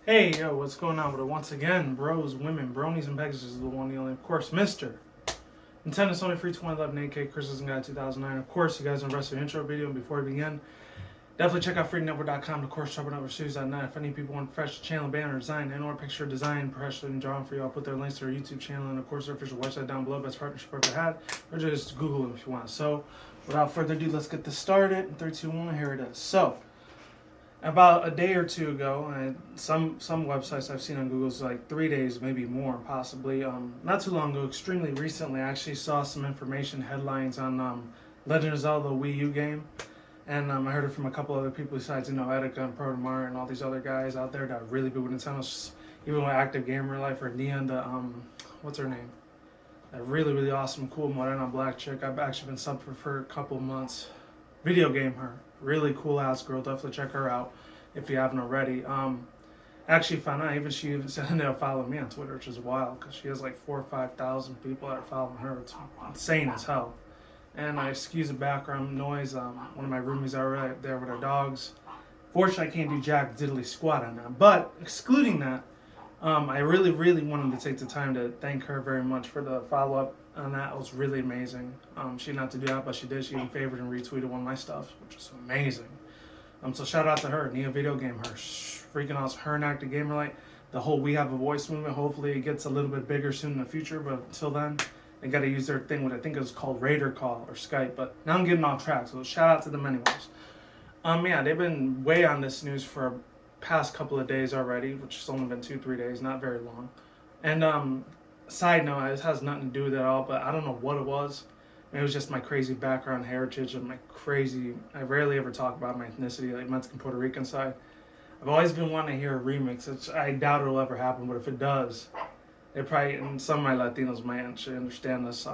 Hey, yo, what's going on with it? Once again, bros, women, bronies, and pegasisters is the one, the only, of course, Mr. Nintendo Sony Free 2011 AK Christmas Guide 2009. Of course, you guys are the intro video. And before we begin, definitely check out freedomnetwork.com. Of course, shoppingovershoes.net. If any people want fresh channel banner design and or picture design professionally drawn for you, I'll put their links to their YouTube channel and, of course, their official website down below. Best partnership I've ever had. Or just Google them if you want. So, without further ado, let's get this started. In 3, 2, 1, here it is. So, about a day or two ago, and some websites I've seen on Google's like 3 days, maybe more, possibly. Not too long ago, extremely recently, I actually saw some information headlines on Legend of Zelda Wii U game, and I heard it from a couple other people besides Etika and Protomar and all these other guys out there that are really big with Nintendo, even with Active Gamer Life or Nia, the what's her name? That really awesome, cool Morena black chick. I've actually been subbed for a couple months. Video game her. Really cool ass girl. Definitely check her out if you haven't already. Actually found out even she ended up following me on Twitter, which is wild because she has like 4,000 or 5,000 people that are following her. It's insane as hell. And I excuse the background noise. One of my roomies are right there with our dogs. Fortunately, I can't do jack diddly squat on that. But excluding that, I really wanted to take the time to thank her very much for the follow up on that. It was really amazing. She didn't have to do that, but she did. She even favored and retweeted one of my stuff, which is amazing. So shout out to her, Nia Video Game, her freaking awesome. Her and Active Gamer Light, the whole We Have a Voice movement. Hopefully it gets a little bit bigger soon in the future, but until then, they got to use their thing, what I think it was called Raider Call or Skype. But now I'm getting off track, so shout out to them anyways. Yeah, they've been way on this news for past couple of days already, which has only been 2-3 days, not very long. And side note, this has nothing to do with it at all, but I don't know what it was. It was just my crazy background heritage and my crazy, I rarely ever talk about my ethnicity, like Mexican Puerto Rican side. I've always been wanting to hear a remix, which I doubt it'll ever happen, but if it does, it probably, and some of my Latinos might actually understand this.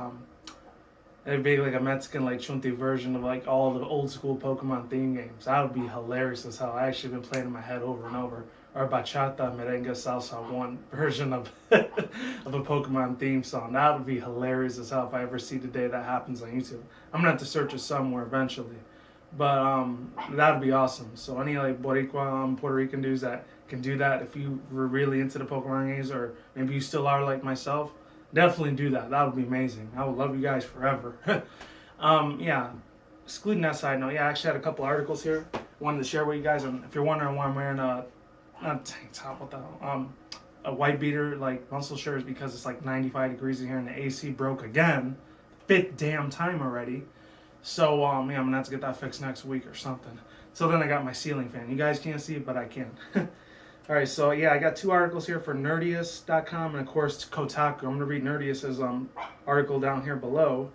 It'd be like a Mexican, like Chunti version of like all the old school Pokemon theme games. That would be hilarious as hell. I actually been playing in my head over and over. Or bachata, merengue, salsa, one version of of a Pokemon theme song. That would be hilarious as hell if I ever see the day that happens on YouTube. I'm gonna have to search it somewhere eventually, but that'd be awesome. So any like Boricua, Puerto Rican dudes that can do that, if you were really into the Pokemon games, or maybe you still are like myself, definitely do that. That would be amazing. I would love you guys forever. Yeah. Excluding that side note, yeah, I actually had a couple articles here. Wanted to share with you guys. And if you're wondering why I'm wearing not a tank top, what the hell? A white beater like muscle shirt is because it's like 95 degrees in here and the AC broke again. 5th damn time already. So yeah, I'm gonna have to get that fixed next week or something. So then I got my ceiling fan. You guys can't see it, but I can. Alright, so yeah, I got 2 articles here for nerdiest.com and of course Kotaku. I'm gonna read Nerdiust's article down here below.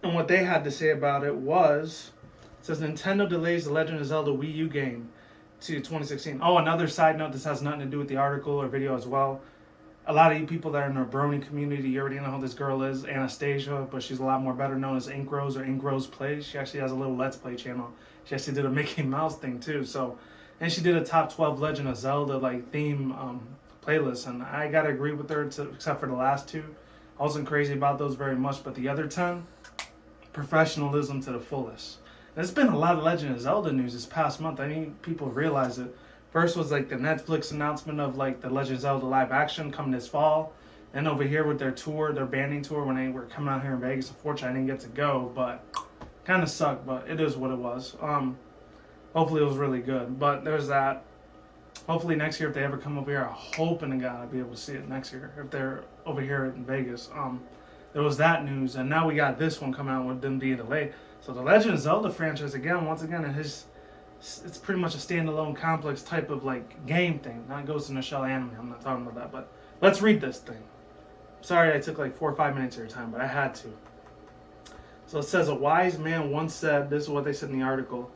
And what they had to say about it was, it says Nintendo delays the Legend of Zelda Wii U game to 2016. Oh, another side note, this has nothing to do with the article or video as well. A lot of you people that are in the brony community, you already know who this girl is, Anastasia, but she's a lot more better known as Inkrose or Inkrose Plays. She actually has a little Let's Play channel. She actually did a Mickey Mouse thing too. So, and she did a top 12 Legend of Zelda like theme playlist, and I gotta agree with her except for the last 2. I wasn't crazy about those very much, but the other 10, professionalism to the fullest. There's been a lot of Legend of Zelda news this past month. I mean, people realize it. First was like the Netflix announcement of like the Legend of Zelda live action coming this fall. And over here with their tour, their banding tour when they were coming out here in Vegas. Unfortunately, I didn't get to go, but kind of sucked, but it is what it was. Hopefully it was really good. But there's that. Hopefully next year if they ever come over here, I'm hoping to God I'll be able to see it next year if they're over here in Vegas. There was that news, and now we got this one coming out with them being delayed. So the Legend of Zelda franchise, once again, it's pretty much a standalone complex type of like game thing, not Ghost in the Shell anime. I'm not talking about that, but let's read this thing. Sorry I took like 4 or 5 minutes of your time, but I had to. So it says, a wise man once said, this is what they said in the article,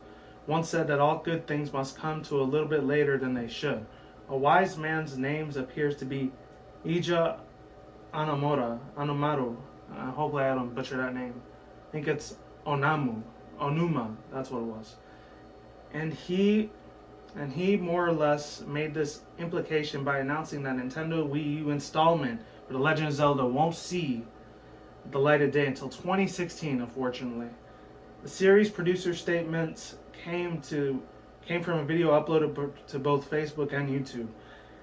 once said that all good things must come to a little bit later than they should. A wise man's name appears to be Ija Anomaru. Hopefully I don't butcher that name. I think it's Onuma, that's what it was. And he more or less made this implication by announcing that Nintendo Wii U installment for The Legend of Zelda won't see the light of day until 2016, unfortunately. The series producer statements came to came from a video uploaded to both Facebook and YouTube.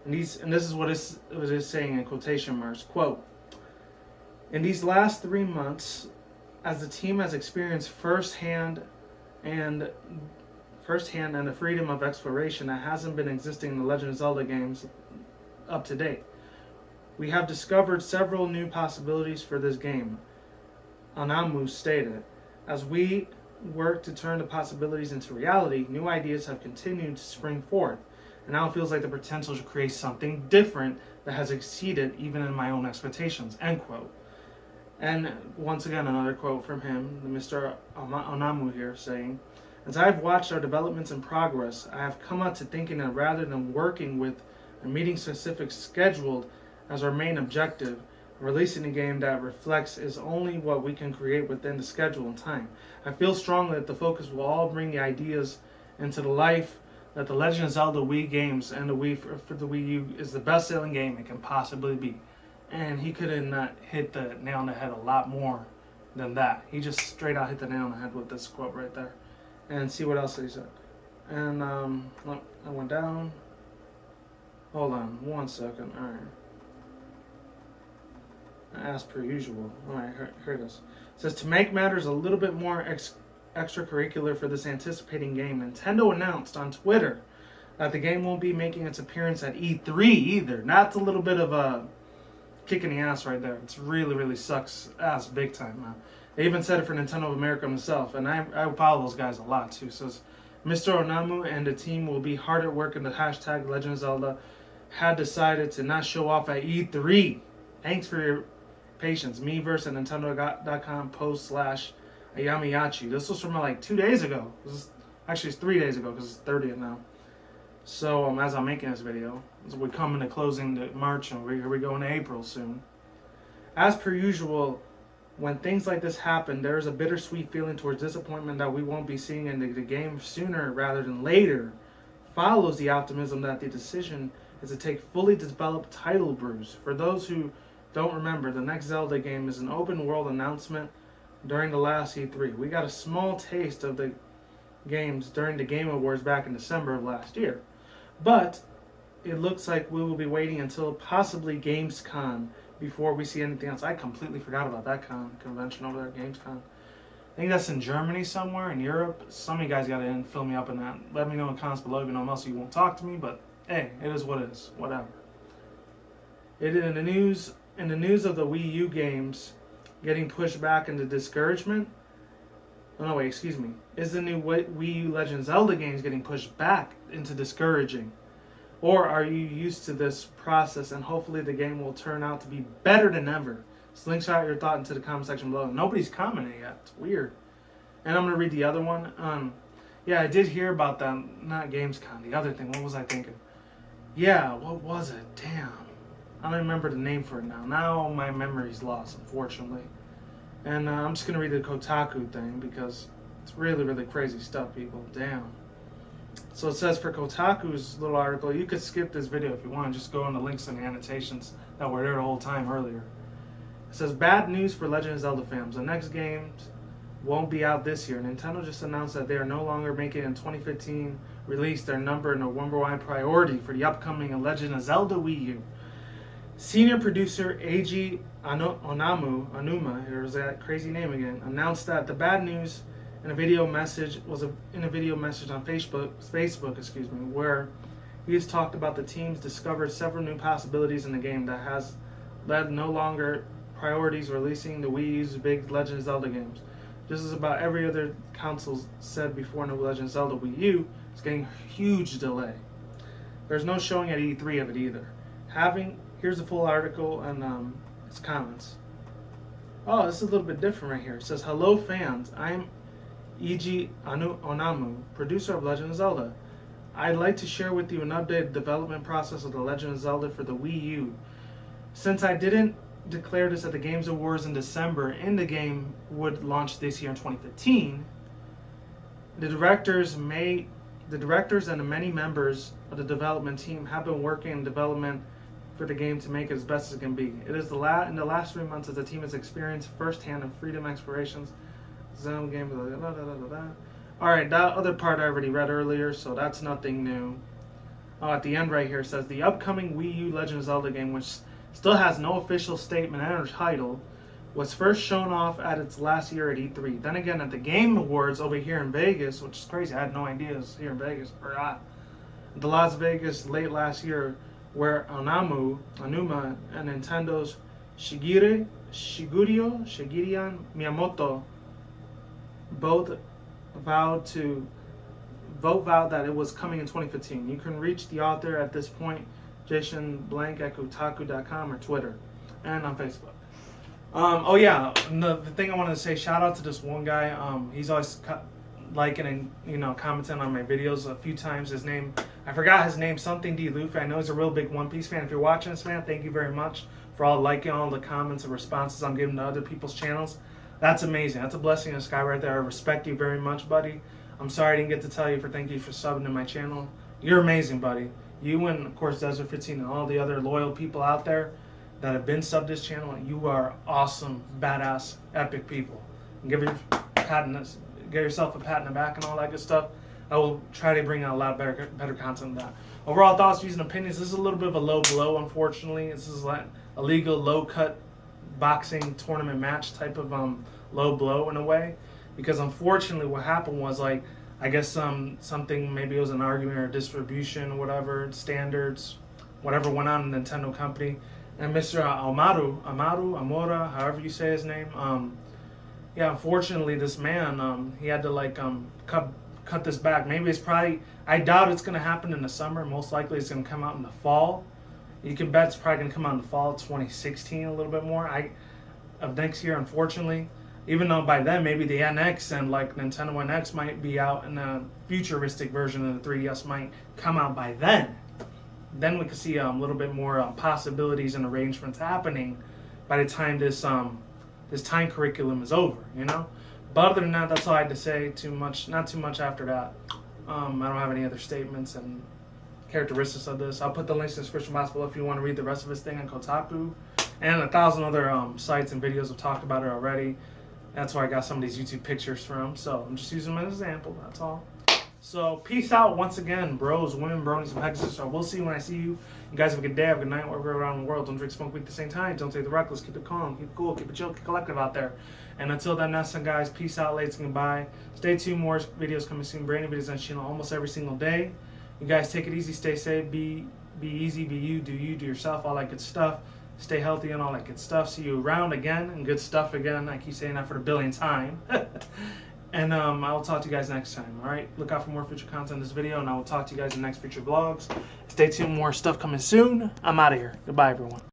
And this is what it is saying in quotation marks. Quote, in these last 3 months, as the team has experienced firsthand and the freedom of exploration that hasn't been existing in the Legend of Zelda games up to date, we have discovered several new possibilities for this game, Onamu stated. As we work to turn the possibilities into reality, new ideas have continued to spring forth, and now it feels like the potential to create something different that has exceeded even in my own expectations, end quote. And once again, another quote from him, Mr. Onamu here, saying, as I've watched our developments and progress, I have come out to thinking that rather than working with a meeting specific scheduled as our main objective, releasing a game that reflects is only what we can create within the schedule and time. I feel strongly that the focus will all bring the ideas into the life that the Legend of Zelda Wii games and the Wii for the Wii U is the best-selling game it can possibly be. And he could have not hit the nail on the head a lot more than that. He just straight out hit the nail on the head with this quote right there. And see what else he said. And I went down. Hold on 1 second. All right. As per usual. Alright, here it is. It says, to make matters a little bit more extracurricular for this anticipating game, Nintendo announced on Twitter that the game won't be making its appearance at E3 either. That's a little bit of a kick in the ass right there. It's really, really sucks ass big time, man. They even said it for Nintendo of America himself, and I follow those guys a lot too. So Mr. Onamu and the team will be hard at work in the hashtag Legend of Zelda had decided to not show off at E3. Thanks for your patience. Me versus Nintendo.com post/Ayamiyachi. This was from like 2 days ago. Actually, it's 3 days ago because it's 30th now. So as I'm making this video, as we come into closing to March and here we go into April soon. As per usual, when things like this happen, there is a bittersweet feeling towards disappointment that we won't be seeing in the game sooner rather than later. Follows the optimism that the decision is to take fully developed title brews. For those who don't remember, the next Zelda game is an open world announcement during the last E3. We got a small taste of the games during the Game Awards back in December of last year. But it looks like we will be waiting until possibly Gamescom before we see anything else. I completely forgot about that convention over there, Gamescom. I think that's in Germany somewhere, in Europe. Some of you guys got to fill me up in that. Let me know in the comments below, even though most of you won't talk to me, but hey, it is what it is. Whatever. In the news of the Wii U games getting pushed back into discouragement. Oh no, wait, excuse me. Is the new Wii U Legend of Zelda games getting pushed back into discouraging? Or are you used to this process and hopefully the game will turn out to be better than ever? Slingshot your thought into the comment section below. Nobody's commented yet. It's weird. And I'm going to read the other one. Yeah, I did hear about that. Not Gamescom. The other thing. What was I thinking? Yeah, what was it? Damn. I don't remember the name for it now. Now my memory's lost, unfortunately. And I'm just going to read the Kotaku thing because it's really, really crazy stuff, people. Damn. So it says for Kotaku's little article, you could skip this video if you want. Just go on the links and the annotations that were there the whole time earlier. It says, bad news for Legend of Zelda fans. The next games won't be out this year. Nintendo just announced that they are no longer making a 2015 release their number #1 priority for the upcoming Legend of Zelda Wii U. Senior producer Eiji Onuma, here's that crazy name again, announced that the bad news in a video message on Facebook, where he has talked about the teams discovered several new possibilities in the game that has led no longer priorities releasing the Wii U's big Legend of Zelda games. Just as about every other console said before, the Legend of Zelda Wii U is getting a huge delay. There's no showing at E3 of it either. Here's the full article and its comments. Oh, this is a little bit different right here. It says, hello fans, I'm Eiji Onamu, producer of Legend of Zelda. I'd like to share with you an updated development process of the Legend of Zelda for the Wii U. Since I didn't declare this at the Games Awards in December and the game would launch this year in 2015, the directors and the many members of the development team have been working in development for the game to make it as best as it can be. It is in the last 3 months that the team has experienced firsthand and freedom explorations. Zelda game, Alright, that other part I already read earlier, so that's nothing new. At the end right here it says, the upcoming Wii U Legend of Zelda game, which still has no official statement and title, was first shown off at its last year at E3. Then again, at the Game Awards over here in Vegas, which is crazy, I had no idea it was here in Vegas, or the Las Vegas late last year, where Onuma and Nintendo's Shigeru Miyamoto both vowed that it was coming in 2015. You can reach the author at this point, Jason Blank at Kotaku.com or Twitter, and on Facebook. Oh yeah, the thing I wanted to say, shout out to this one guy. He's always liking and commenting on my videos a few times. His name, I forgot his name, something D Luffy. I know he's a real big One Piece fan. If you're watching this, man, thank you very much for all liking all the comments and responses I'm giving to other people's channels. That's amazing. That's a blessing in the sky right there. I respect you very much, buddy. I'm sorry I didn't get to tell you thank you for subbing to my channel. You're amazing, buddy. You and, of course, Desert 15 and all the other loyal people out there that have been subbed this channel. You are awesome, badass, epic people. And give yourself a pat in the back and all that good stuff. I will try to bring out a lot better content than that. Overall thoughts, views, and opinions. This is a little bit of a low blow, unfortunately. This is like a legal low-cut boxing tournament match type of low blow in a way. Because unfortunately what happened was, like, I guess something, maybe it was an argument or distribution, whatever, standards, whatever went on in the Nintendo company. And Mr. Amora, however you say his name, yeah, unfortunately this man, he had to like cut this back. Maybe it's probably, I doubt it's going to happen in the summer. Most likely it's going to come out in the fall. You can bet it's probably going to come out in the fall of 2016, a little bit more of next year, unfortunately. Even though by then maybe the NX and like Nintendo NX might be out, and a futuristic version of the 3DS might come out by then. Then we could see a little bit more possibilities and arrangements happening by the time this time curriculum is over, But other than that, that's all I had to say. Not too much after that. I don't have any other statements and characteristics of this. I'll put the links in the description box below if you want to read the rest of this thing on Kotaku. And 1,000 other sites and videos have talked about it already. That's where I got some of these YouTube pictures from. So I'm just using them as an example, that's all. So peace out once again, bros, women, bronies, and pegasisters. So we'll see you when I see you. You guys have a good day, have a good night, wherever around the world. Don't drink, smoke weed at the same time. Don't take the reckless. Keep it calm, keep it cool, keep it chill, keep it collective out there. And until then, that's it, guys. Peace out, ladies, and goodbye. Stay tuned, more videos coming soon. Brand new videos on the channel almost every single day. You guys take it easy, stay safe, be easy, be you, do yourself, all that good stuff. Stay healthy and all that good stuff. See you around again, and good stuff again. I keep saying that for the billionth time. And I will talk to you guys next time, alright? Look out for more future content in this video, and I will talk to you guys in the next future vlogs. Stay tuned, more stuff coming soon. I'm out of here. Goodbye, everyone.